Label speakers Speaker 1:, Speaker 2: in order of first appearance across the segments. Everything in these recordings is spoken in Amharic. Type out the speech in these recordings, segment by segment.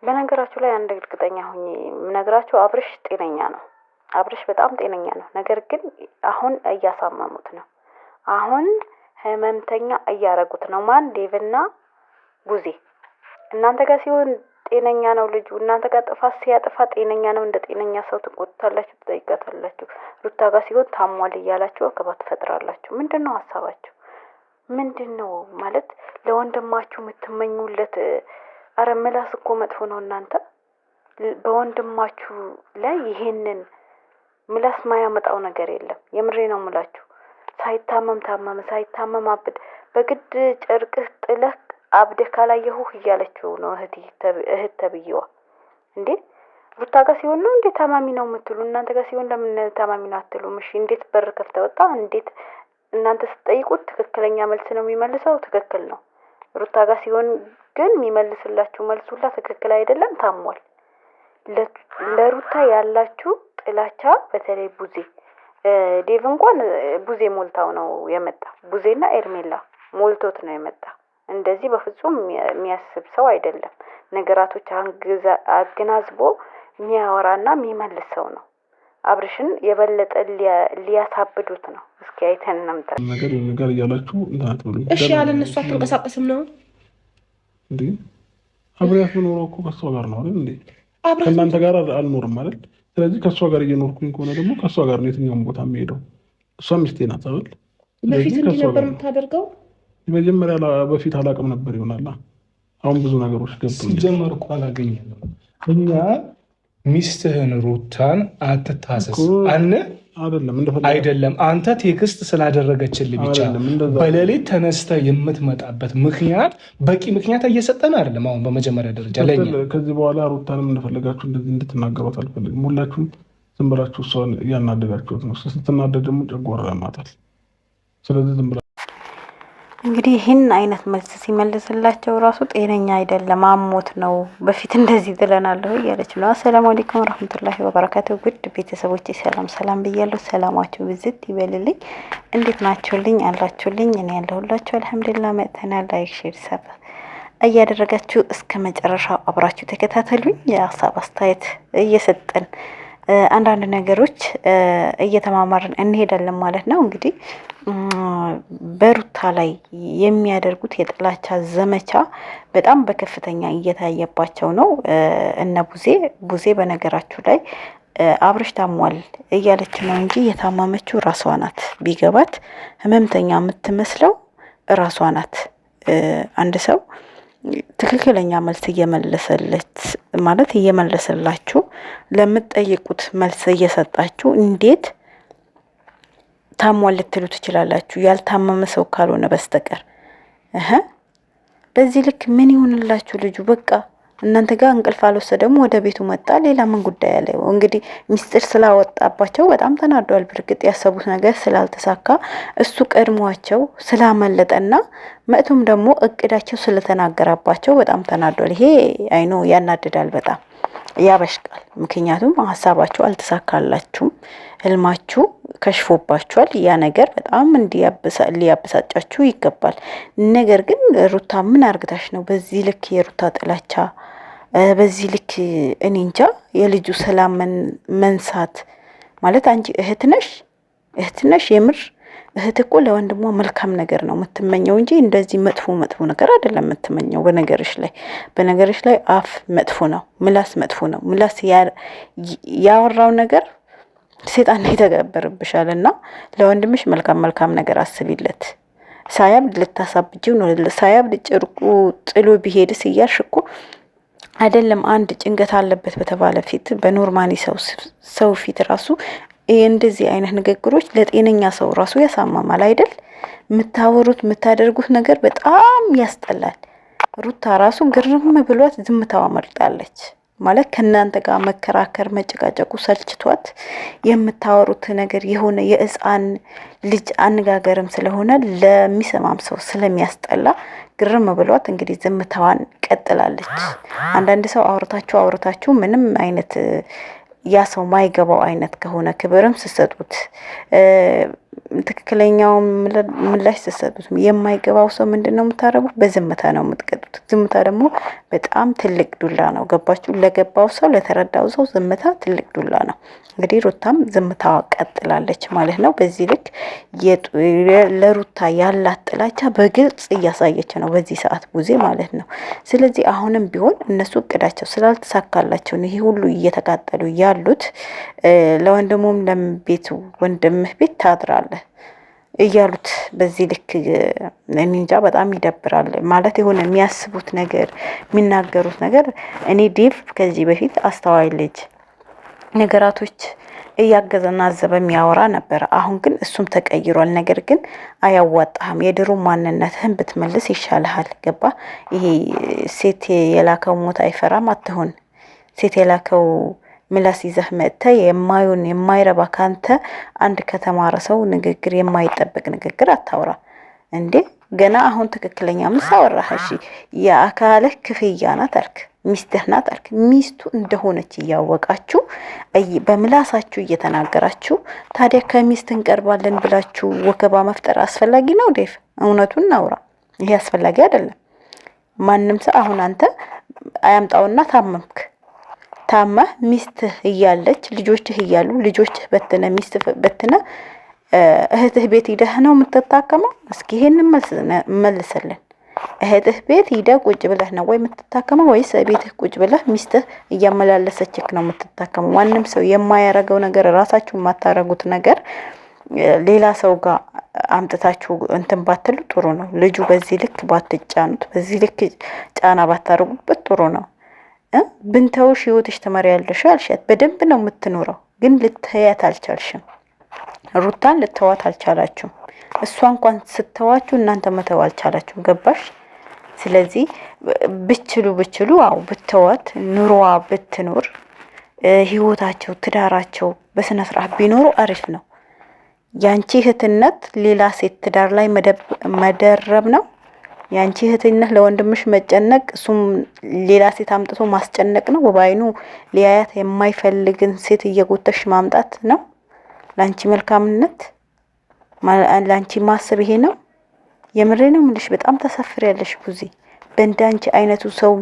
Speaker 1: በነገራችሁ ላይ አንድ እርግጠኛ ሆኜ የምነግራችሁ አብርሽ ጤነኛ ነው። አብርሽ በጣም ጤነኛ ነው። ነገር ግን አሁን እያሳመሙት ነው። አሁን ህመምተኛ እያረጉት ነው። ማን? ዴቭና ቡዜ። እናንተ ጋር ሲሆን ጤነኛ ነው ልጁ። እናንተ ጋር ጥፋት ሲያጠፋ ጤነኛ ነው። እንደ ጤነኛ ሰው ትቆጣላችሁ፣ ትጠይቃታላችሁ። ሩታ ጋር ሲሆን ታሟል እያላችሁ አከባ ትፈጥራላችሁ። ምንድነው ሀሳባችሁ? ምንድነው ማለት ለወንድማችሁ የምትመኙለት? አረ ምላስ እኮ መጥፎ ነው። እናንተ በወንድማችሁ ላይ ይሄንን ምላስ ማያመጣው ነገር የለም። የምሬ ነው ምላችሁ። ሳይታመም ታመመ፣ ሳይታመም አብድ፣ በግድ ጨርቅህ ጥለህ አብደህ ካላየሁህ እያለችው ነው እህት ተብዬዋ። እንዴ ሩታ ጋር ሲሆን ነው እንዴ ታማሚ ነው የምትሉ? እናንተ ጋር ሲሆን ለምን ታማሚ ነው አትሉም? እሺ እንዴት በር ከፍተ ወጣ? እንዴት እናንተ ስትጠይቁት ትክክለኛ መልስ ነው የሚመልሰው። ትክክል ነው። ሩታ ጋር ሲሆን ግን የሚመልስላችሁ መልስ ሁላ ትክክል አይደለም። ታሟል። ለሩታ ያላችሁ ጥላቻ በተለይ ቡዜ ዴቭ እንኳን ቡዜ ሞልታው ነው የመጣ። ቡዜና ኤርሜላ ሞልቶት ነው የመጣ። እንደዚህ በፍጹም የሚያስብ ሰው አይደለም። ነገራቶች አገናዝቦ የሚያወራና የሚመልስ ሰው ነው። አብርሽን የበለጠ ሊያሳብዱት ነው። እስኪ አይተን እንምጣ።
Speaker 2: ነገር እያላችሁ እንዳትሉ።
Speaker 3: እሺ ያለ እነሱ አትንቀሳቀስም ነው
Speaker 2: እንዴ? አብሬያት ብኖረው እኮ ከሷ ጋር ነው አይደል እንዴ? ከእናንተ ጋር አልኖርም አይደል? ስለዚህ ከሷ ጋር እየኖርኩኝ ከሆነ ደግሞ ከሷ ጋር ነው የትኛውም ቦታ የምሄደው። እሷ ሚስቴ ናት አይደል?
Speaker 3: በፊት እንዲህ ነበር የምታደርገው?
Speaker 2: መጀመሪያ በፊት አላውቅም ነበር ይሆናል። አሁን ብዙ ነገሮች ገብቶኛል።
Speaker 4: ሲጀመር እኮ አላገኘንም እኛ ሚስትህን ሩታን አትታሰስ አይደለም። አንተ ቴክስት ስላደረገችልህ ብቻ በሌሊት ተነስተ የምትመጣበት ምክንያት በቂ ምክንያት እየሰጠን አይደለም። አሁን በመጀመሪያ ደረጃ ለኛ
Speaker 2: ከዚህ በኋላ ሩታንም እንደፈለጋችሁ እንደዚህ እንድትናገሯት አልፈልግም። ሁላችሁም ዝም ብላችሁ እሷን እያናደዳችሁት ነው። ስትናደድ ደግሞ ጨጓራ ያማታል። ስለዚህ ዝም ብላ
Speaker 1: እንግዲህ ይህን አይነት መልስ ሲመልስላቸው ራሱ ጤነኛ አይደለም፣ አሞት ነው። በፊት እንደዚህ ትለናለሁ እያለች ነው። አሰላሙ አለይኩም ወራህመቱላሂ ወበረካቱሁ። ጉድ ቤተሰቦቼ ሰላም ብያለሁ። ሰላማችሁ ብዝት ይበልልኝ። እንዴት ናችሁልኝ? አላችሁልኝ? እኔ ያለሁላችሁ አልሐምዱሊላህ። መጥተናል። ላይክ ሼር ሰብ እያደረጋችሁ እስከ መጨረሻው አብራችሁ ተከታተሉኝ። የሀሳብ አስተያየት እየሰጠን አንዳንድ ነገሮች እየተማማርን እንሄዳለን ማለት ነው። እንግዲህ በሩታ ላይ የሚያደርጉት የጥላቻ ዘመቻ በጣም በከፍተኛ እየታየባቸው ነው። እነ ቡዜ በነገራችሁ ላይ አብርሽ ታሟል እያለች ነው እንጂ የታማመችው ራሷ ናት። ቢገባት ህመምተኛ የምትመስለው ራሷ ናት። አንድ ሰው ትክክለኛ መልስ እየመለሰላችሁ ለምትጠይቁት መልስ እየሰጣችሁ እንዴት ታሟል ልትሉ ትችላላችሁ? ያልታመመ ሰው ካልሆነ በስተቀር በዚህ ልክ ምን ይሆንላችሁ ልጁ? በቃ እናንተ ጋር እንቅልፍ አልወሰደም፣ ወደ ቤቱ መጣ። ሌላ ምን ጉዳይ አለ? እንግዲህ ሚስጥር ስላወጣባቸው በጣም ተናዷል። በርግጥ ያሰቡት ነገር ስላልተሳካ እሱ ቀድሟቸው ስላመለጠና መጥቶም ደግሞ እቅዳቸው ስለተናገራባቸው በጣም ተናዷል። ይሄ አይኖ ያናድዳል፣ በጣም ያበሽቃል። ምክንያቱም ሀሳባችሁ አልተሳካላችሁም፣ ህልማችሁ ከሽፎባችኋል። ያ ነገር በጣም ሊያበሳጫችሁ ይገባል። ነገር ግን ሩታ ምን አርግታሽ ነው በዚህ ልክ የሩታ ጥላቻ በዚህ ልክ? እኔ እንጃ። የልጁ ሰላም መንሳት ማለት አንቺ እህት ነሽ። የምር እህት እኮ ለወንድሟ መልካም ነገር ነው የምትመኘው እንጂ እንደዚህ መጥፎ ነገር አይደለም የምትመኘው። በነገርሽ ላይ አፍ መጥፎ ነው፣ ምላስ መጥፎ ነው። ምላስ ያወራው ነገር ሰይጣን ይተገበርብሻልና ለወንድምሽ መልካም ነገር አስቢለት። ሳያብድ ልታሳብጂው ነው። ሳያብድ ጭርቁ ጥሎ ቢሄድስ እያልሽ እኮ አይደለም። አንድ ጭንቀት አለበት በተባለ ፊት በኖርማሊ ሰው ፊት ራሱ እንደዚህ አይነት ንግግሮች ለጤነኛ ሰው ራሱ ያሳማማል አይደል? የምታደርጉት ነገር በጣም ያስጠላል። ሩታ ራሱ ግርም ብሏት ዝምታዋ መርጣለች ማለት ከናንተ ጋር መከራከር መጨቃጨቁ ሰልችቷት የምታወሩት ነገር የሆነ የህፃን ልጅ አነጋገርም ስለሆነ ለሚሰማም ሰው ስለሚያስጠላ ግርም ብሏት እንግዲህ ዝምታዋን ቀጥላለች። አንዳንድ ሰው አውርታችሁ ምንም አይነት ያ ሰው ማይገባው አይነት ከሆነ ክብርም ስሰጡት ትክክለኛው ምላሽ ተሰጡት። የማይገባው ሰው ምንድነው የምታረጉት? በዝምታ ነው የምትቀጡት። ዝምታ ደግሞ በጣም ትልቅ ዱላ ነው። ገባችሁ? ለገባው ሰው ለተረዳው ሰው ዝምታ ትልቅ ዱላ ነው። እንግዲህ ሩታም ዝምታዋ ቀጥላለች ማለት ነው። በዚህ ልክ ለሩታ ያላት ጥላቻ በግልጽ እያሳየች ነው በዚህ ሰዓት ቡዜ ማለት ነው። ስለዚህ አሁንም ቢሆን እነሱ እቅዳቸው ስላልተሳካላቸው ይሄ ሁሉ እየተቃጠሉ ያሉት ለወንድሙም ለቤቱ ወንድምህ ቤት ታድራለህ እያሉት በዚህ ልክ እኔ እንጃ በጣም ይደብራል። ማለት የሆነ የሚያስቡት ነገር የሚናገሩት ነገር እኔ ዴቭ ከዚህ በፊት አስተዋይ ልጅ ነገራቶች እያገዘና አዘበ የሚያወራ ነበር። አሁን ግን እሱም ተቀይሯል። ነገር ግን አያዋጣህም። የድሮ ማንነትህን ብትመልስ ይሻልሃል። ገባ? ይሄ ሴት የላከው ሞት አይፈራም አትሆን። ሴት የላከው ምላስ ይዘህ መጥተህ የማይረባ ካንተ አንድ ከተማረ ሰው ንግግር የማይጠበቅ ንግግር አታውራ እንዴ! ገና አሁን ትክክለኛ ምስ አወራህ። እሺ የአካልህ ክፍያ ናት አልክ፣ ሚስትህ ናት አልክ። ሚስቱ እንደሆነች እያወቃችሁ በምላሳችሁ እየተናገራችሁ ታዲያ ከሚስት እንቀርባለን ብላችሁ ወከባ መፍጠር አስፈላጊ ነው ዴቭ? እውነቱን እናውራ። ይሄ አስፈላጊ አይደለም። ማንም ሰው አሁን አንተ አያምጣውና ታመህ ሚስትህ እያለች ልጆችህ እያሉ ልጆችህ በትነ ሚስትህ በትነ እህትህ ቤት ሂደህ ነው የምትታከመው? እስኪ ይሄንን መልስልን። እህትህ ቤት ሂደህ ቁጭ ብለህ ነው ወይ የምትታከመው ወይስ ቤትህ ቁጭ ብለህ ሚስትህ እያመላለሰችክ ነው የምትታከመው? ማንም ሰው የማያረገው ነገር ራሳችሁ የማታረጉት ነገር ሌላ ሰው ጋር አምጥታችሁ እንትን ባትሉ ጥሩ ነው። ልጁ በዚህ ልክ ባትጫኑት፣ በዚህ ልክ ጫና ባታረጉበት ጥሩ ነው። ብንተውሽ ህይወትሽ ትመሪያለሽ አልሻት። በደንብ ነው የምትኖረው፣ ግን ልትያት አልቻልሽም። ሩታን ልትተዋት አልቻላችሁም። እሷ እንኳን ስተዋችሁ እናንተ መተው አልቻላችሁም። ገባሽ? ስለዚህ ብችሉ አው ብትተዋት ኑሮዋ ብትኖር ህይወታቸው ትዳራቸው በስነ ስርዓት ቢኖሩ አሪፍ ነው። ያንቺ እህትነት ሌላ ሴት ትዳር ላይ መደረብ ነው። ያንቺ እህትነት ለወንድምሽ መጨነቅ እሱም ሌላ ሴት አምጥቶ ማስጨነቅ ነው። ወባይኑ ሊያያት የማይፈልግን ሴት እየጎተሽ ማምጣት ነው። ላንቺ መልካምነት ላንቺ ማሰብ ይሄ ነው። የምሬ ነው የምልሽ። በጣም ተሰፍሪያለሽ ቡዜ። በእንዳንቺ አይነቱ ሰው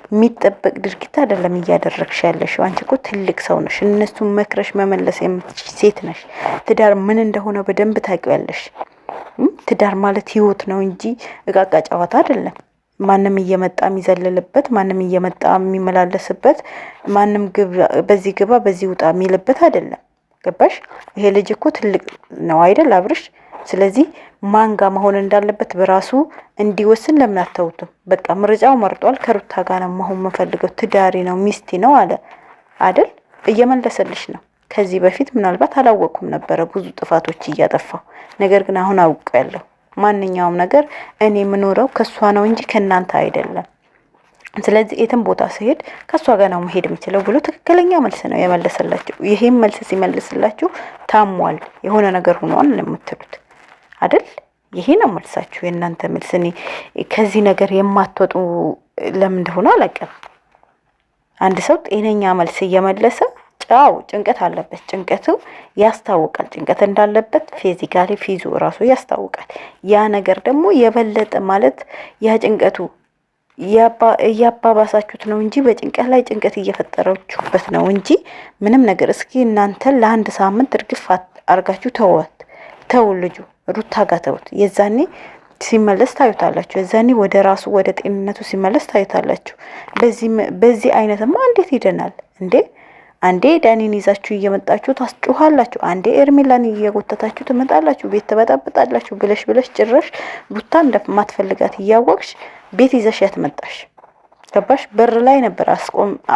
Speaker 1: የሚጠበቅ ድርጊት አይደለም እያደረግሽ ያለሽ። አንቺ እኮ ትልቅ ሰው ነሽ። እነሱን መክረሽ መመለስ የምትችይ ሴት ነሽ። ትዳር ምን እንደሆነ በደንብ ታውቂያለሽ። ትዳር ማለት ህይወት ነው እንጂ እቃቃ ጨዋታ አይደለም። ማንም እየመጣ የሚዘልልበት፣ ማንም እየመጣ የሚመላለስበት፣ ማንም በዚህ ግባ በዚህ ውጣ የሚልበት አይደለም። ገባሽ? ይሄ ልጅ እኮ ትልቅ ነው አይደል አብርሽ? ስለዚህ ማንጋ መሆን እንዳለበት በራሱ እንዲወስን ለምን አታውቱም? በቃ ምርጫው መርጧል። ከሩታ ጋር ነው መሆን የምፈልገው፣ ትዳሪ ነው ሚስቲ ነው አለ አይደል? እየመለሰልሽ ነው። ከዚህ በፊት ምናልባት አላወቅኩም ነበረ ብዙ ጥፋቶች እያጠፋው፣ ነገር ግን አሁን አውቃለሁ። ማንኛውም ነገር እኔ የምኖረው ከሷ ነው እንጂ ከናንተ አይደለም። ስለዚህ የትም ቦታ ሲሄድ ከሷ ጋር ነው መሄድ የምችለው ብሎ ትክክለኛ መልስ ነው የመለሰላችሁ። ይሄም መልስ ሲመልስላችሁ ታሟል፣ የሆነ ነገር ሆኗል ለምትሉት አይደል? ይሄ ነው መልሳችሁ፣ የእናንተ መልስ። እኔ ከዚህ ነገር የማትወጡ ለምን እንደሆነ አላውቅም። አንድ ሰው ጤነኛ መልስ እየመለሰ ጫው ጭንቀት አለበት፣ ጭንቀቱ ያስታውቃል። ጭንቀት እንዳለበት ፊዚካሊ ፊዙ ራሱ ያስታውቃል። ያ ነገር ደግሞ የበለጠ ማለት ያ ጭንቀቱ እያባባሳችሁት ነው እንጂ በጭንቀት ላይ ጭንቀት እየፈጠራችሁበት ነው እንጂ ምንም ነገር። እስኪ እናንተ ለአንድ ሳምንት እርግፍ አርጋችሁ ተው ልጁ ሩታ ጋር ተውት። የዛኔ ሲመለስ ታዩታላችሁ። የዛኔ ወደ ራሱ ወደ ጤንነቱ ሲመለስ ታዩታላችሁ። በዚህ አይነትማ እንዴት ይደናል እንዴ? አንዴ ዳኒን ይዛችሁ እየመጣችሁ ታስጩሃላችሁ፣ አንዴ ኤርሚላን እየጎተታችሁ ትመጣላችሁ፣ ቤት ተበጣብጣላችሁ። ብለሽ ጭራሽ ሩታ እንደማትፈልጋት እያወቅሽ ቤት ይዘሻት መጣሽ። ገባሽ? በር ላይ ነበር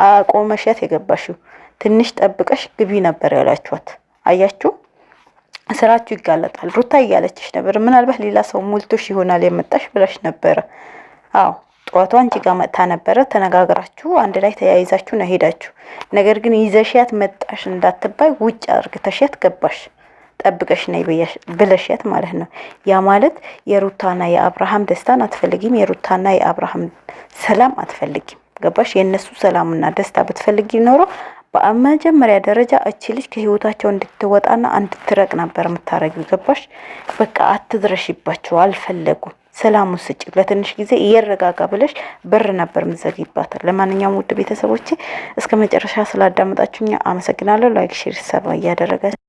Speaker 1: አቆመሻት የገባሽው። ትንሽ ጠብቀሽ ግቢ ነበር ያላችኋት። አያችሁ? ስራችሁ ይጋለጣል። ሩታ እያለችሽ ነበር። ምናልባት ሌላ ሰው ሞልቶሽ ይሆናል የመጣሽ ብለሽ ነበር። አዎ ጠዋቷ አንቺ ጋር መጣ ነበረ። ተነጋግራችሁ አንድ ላይ ተያይዛችሁ ነው ሄዳችሁ። ነገር ግን ይዘሽያት መጣሽ እንዳትባይ ውጭ አርግተሽያት ገባሽ። ጠብቀሽ ነይ ብለሽያት ማለት ነው። ያ ማለት የሩታና የአብርሃም ደስታን አትፈልጊም። የሩታና የአብርሃም ሰላም አትፈልጊም። ገባሽ? የነሱ ሰላምና ደስታ ብትፈልጊ ኖሮ በመጀመሪያ ደረጃ እቺ ልጅ ከህይወታቸው እንድትወጣና እንድትረቅ ነበር የምታረጊው። ገባሽ? በቃ አትድረሽባቸው አልፈለጉም። ሰላሙን ስጪ፣ ለትንሽ ጊዜ እየረጋጋ ብለሽ በር ነበር ምዘግይባት። ለማንኛውም ውድ ቤተሰቦቼ እስከ መጨረሻ ስላዳመጣችሁኝ አመሰግናለሁ። ላይክ፣ ሼር፣ ሰብስክራይብ እያደረጋችሁ